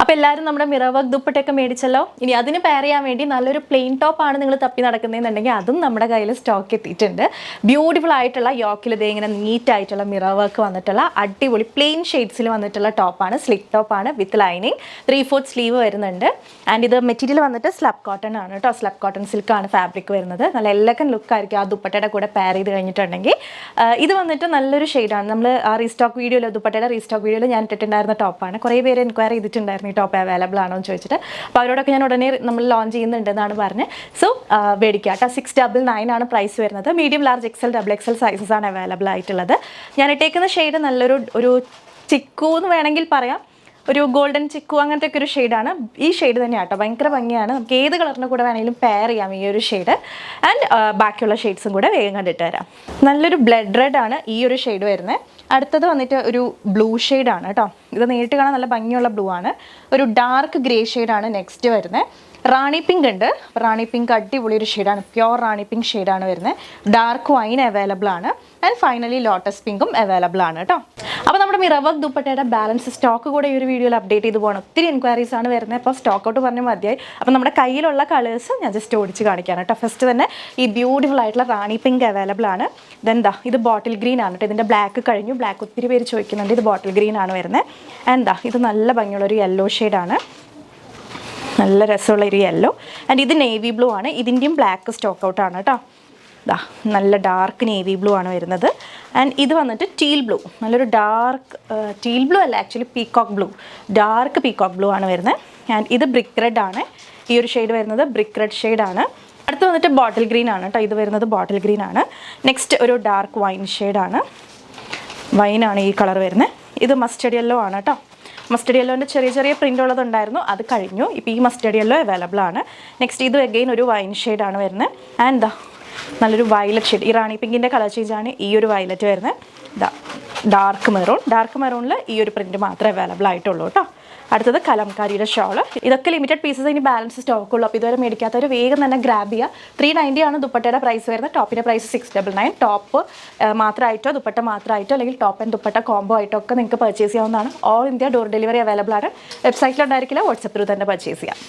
അപ്പോൾ എല്ലാവരും നമ്മുടെ മിറർ വർക്ക് ദുപ്പട്ടയൊക്കെ മേടിച്ചല്ലോ. ഇനി അതിന് പെയർ ചെയ്യാൻ വേണ്ടി നല്ലൊരു പ്ലെയിൻ ടോപ്പാണ് നിങ്ങൾ തപ്പി നടക്കുന്നതെന്നുണ്ടെങ്കിൽ അതും നമ്മുടെ കയ്യിൽ സ്റ്റോക്ക് എത്തിയിട്ടുണ്ട്. ബ്യൂട്ടിഫുൾ ആയിട്ടുള്ള യോക്കിൽ ഇതേ ഇങ്ങനെ നീറ്റ് ആയിട്ടുള്ള മിറർ വർക്ക് വന്നിട്ടുള്ള അടിപൊളി പ്ലെയിൻ ഷെയ്ഡ്സിൽ വന്നിട്ടുള്ള ടോപ്പാണ്. സ്ലിക്ക് ടോപ്പാണ് വിത്ത് ലൈനിങ്, 3/4 സ്ലീവ് വരുന്നുണ്ട്. ആൻഡ് ഇത് മെറ്റീരിയൽ വന്നിട്ട് സ്ലബ് കോട്ടൺ ആണ് കേട്ടോ. സ്ലബ് കോട്ടൺ സിൽക്കാണ് ഫാബ്രിക് വരുന്നത്. നല്ല എലഗൻ ലുക്കായിരിക്കും ആ ദുപ്പട്ടയുടെ കൂടെ പെയർ ചെയ്ത് കഴിഞ്ഞിട്ടുണ്ടെങ്കിൽ. ഇത് വന്നിട്ട് നല്ലൊരു ഷെയ്ഡാണ്. നമ്മൾ ആ റീസ്റ്റോക്ക് വീഡിയോയിൽ ദുപ്പട്ടയുടെ റീസ്റ്റോക്ക് വീഡിയോയിൽ ഞാൻ ഇട്ടിട്ടുണ്ടായിരുന്ന ടോപ്പാണ്. കുറേ പേര് എൻക്വയറി ചെയ്തിട്ടുണ്ടായിരുന്നു ഈ ടോപ്പ് അവൈലബിൾ ആണോ എന്ന് ചോദിച്ചിട്ട്. അപ്പോൾ അവരോടൊക്കെ ഞാൻ ഉടനെ നമ്മൾ ലോഞ്ച് ചെയ്യുന്നുണ്ടെന്നാണ് പറഞ്ഞത്. സോ മേടിക്കുക കേട്ടോ. 699 ആണ് പ്രൈസ് വരുന്നത്. Medium, large, XL, XXL sizes ആണ് അവൈലബിൾ ആയിട്ടുള്ളത്. ഞാൻ ഇട്ടേക്കുന്ന ഷെയ്ഡ് നല്ലൊരു ചിക്കു എന്ന് വേണമെങ്കിൽ പറയാം. ഒരു ഗോൾഡൻ ചിക്കു അങ്ങനത്തെ ഒക്കെ ഒരു ഷെയ്ഡാണ്. ഈ ഷെയ്ഡ് തന്നെയാണ് കേട്ടോ. ഭയങ്കര ഭംഗിയാണ്. നമുക്ക് ഏത് കളറിൻ്റെ കൂടെ വേണമെങ്കിലും പെയർ ചെയ്യാം ഈ ഒരു ഷെയ്ഡ്. ആൻഡ് ബാക്കിയുള്ള ഷെയ്ഡ്സും കൂടെ വേഗം കണ്ടിട്ട് വരാം. നല്ലൊരു ബ്ലഡ് റെഡ് ആണ് ഈ ഒരു ഷെയ്ഡ് വരുന്നത്. അടുത്തത് വന്നിട്ട് ഒരു ബ്ലൂ ഷെയ്ഡാണ് കേട്ടോ. ഇത് നേരിട്ട് കാണാൻ നല്ല ഭംഗിയുള്ള ബ്ലൂ ആണ്. ഒരു ഡാർക്ക് ഗ്രേ ഷെയ്ഡാണ് നെക്സ്റ്റ് വരുന്നത്. റാണി പിങ്ക് ഉണ്ട്. റാണി പിങ്ക് അടിപൊളി ഒരു ഷെയ്ഡാണ്. പ്യോർ റാണി പിങ്ക് ഷെയ്ഡാണ് വരുന്നത്. ഡാർക്ക് വൈൻ അവൈലബിൾ ആണ്. ആൻഡ് ഫൈനലി ലോട്ടസ് പിങ്കും അവൈലബിൾ ആണ് കേട്ടോ. അപ്പോൾ നമ്മുടെ മിറർ വർക്ക് ദുപ്പട്ടയുടെ ബാലൻസ് സ്റ്റോക്ക് കൂടെ ഈ ഒരു വീഡിയോയിൽ അപ്ഡേറ്റ് ചെയ്ത് പോകണം. ഒത്തിരി എൻക്വയറീസ് ആണ് വരുന്നത്. അപ്പോൾ സ്റ്റോക്ക് ഔട്ട് പറഞ്ഞ് മതിയായി. അപ്പോൾ നമ്മുടെ കയ്യിലുള്ള കളേഴ്സ് ഞാൻ ജസ്റ്റ് ഓടിച്ച് കാണിക്കാം കേട്ടോ. ഫസ്റ്റ് തന്നെ ഈ ബ്യൂട്ടിഫുൾ ആയിട്ടുള്ള റാണി പിങ്ക് അവൈലബിൾ ആണ്. ഇതെന്താ, ഇത് ബോട്ടിൽ ഗ്രീൻ ആണ് കേട്ടോ. ഇതിൻ്റെ ബ്ലാക്ക് കഴിഞ്ഞു. ബ്ലാക്ക് ഒത്തിരി പേര് ചോദിക്കുന്നുണ്ട്. ഇത് ബോട്ടിൽ ഗ്രീൻ ആണ് വരുന്നത്. എന്താ, ഇത് നല്ല ഭംഗിയുള്ളൊരു യെല്ലോ ഷെയ്ഡാണ്. നല്ല രസമുള്ളൊരു യെല്ലോ. ആൻഡ് ഇത് നേവി ബ്ലൂ ആണ്. ഇതിൻ്റെയും ബ്ലാക്ക് സ്റ്റോക്ക് ഔട്ടാണ് കേട്ടോ. ഇതാ നല്ല ഡാർക്ക് നേവി ബ്ലൂ ആണ് വരുന്നത്. ആൻഡ് ഇത് വന്നിട്ട് ടീൽ ബ്ലൂ. നല്ലൊരു ഡാർക്ക് ടീൽ ബ്ലൂ അല്ല, actually peacock blue. Dark peacock blue ആണ് വരുന്നത്. ആൻഡ് ഇത് ബ്രിക്ക് റെഡ് ആണ്. ഈ ഒരു ഷെയ്ഡ് വരുന്നത് ബ്രിക്ക് റെഡ് ഷെയ്ഡാണ്. അടുത്ത് വന്നിട്ട് ബോട്ടിൽ ഗ്രീൻ ആണ് കേട്ടോ. ഇത് വരുന്നത് ബോട്ടിൽ ഗ്രീൻ ആണ്. നെക്സ്റ്റ് ഒരു ഡാർക്ക് വൈൻ ഷെയ്ഡാണ്. വൈനാണ് ഈ കളർ വരുന്നത്. ഇത് മസ്റ്റർഡ് യെല്ലോ ആണ് കേട്ടോ. മസ്റ്റർഡ് യെല്ലോൻ്റെ ചെറിയ ചെറിയ പ്രിൻ്റ് ഉള്ളതുണ്ടായിരുന്നു, അത് കഴിഞ്ഞു. ഇപ്പോൾ ഈ മസ്റ്റർഡ് യെല്ലോ അവൈലബിൾ ആണ്. നെക്സ്റ്റ് ഇത് അഗെയിൻ ഒരു വൈൻ ഷെയ്ഡാണ് വരുന്നത്. ആൻഡ് ദാ നല്ലൊരു വയലറ്റ് ഷെയ്ഡ്. ഈ റാണി പിങ്കിൻ്റെ കളർ ചേഞ്ചാണ് ഈ ഒരു വയലറ്റ് വരുന്നത്. ഇതാ ഡാർക്ക് മെറൂൺ. ഡാർക്ക് മെറൂണിൽ ഈ ഒരു പ്രിൻറ്റ് മാത്രമേ അവൈലബിൾ ആയിട്ടുള്ളൂ കേട്ടോ. അടുത്തത് കലംകാരിയുടെ ഷോള്. ഇതൊക്കെ ലിമിറ്റഡ് പീസസ്, ഇനി ബാലൻസ് സ്റ്റോക്ക് ഉള്ളൂ. അപ്പോൾ ഇതുവരെ മേടിക്കാത്തവർ വേഗം തന്നെ ഗ്രാബ് ചെയ്യുക. 390 ആണ് ദുപ്പട്ടയുടെ പ്രൈസ് വരുന്നത്. ടോപ്പിൻ്റെ പ്രൈസ് 699. ടോപ്പ് മാത്രമായിട്ടോ ദുപ്പട്ട മാത്രമായിട്ടോ അല്ലെങ്കിൽ ടോപ്പ് ആൻഡ് ദുപ്പട്ട കോംബോ ആയിട്ടോ ഒക്കെ നിങ്ങൾക്ക് പർച്ചേസ് ചെയ്യാവുന്നതാണ്. All India door delivery available ആണ്. വെബ്സൈറ്റിലുണ്ടായിരിക്കില്ല, വാട്സപ്പ് ത്രൂ തന്നെ പർച്ചേസ് ചെയ്യാം.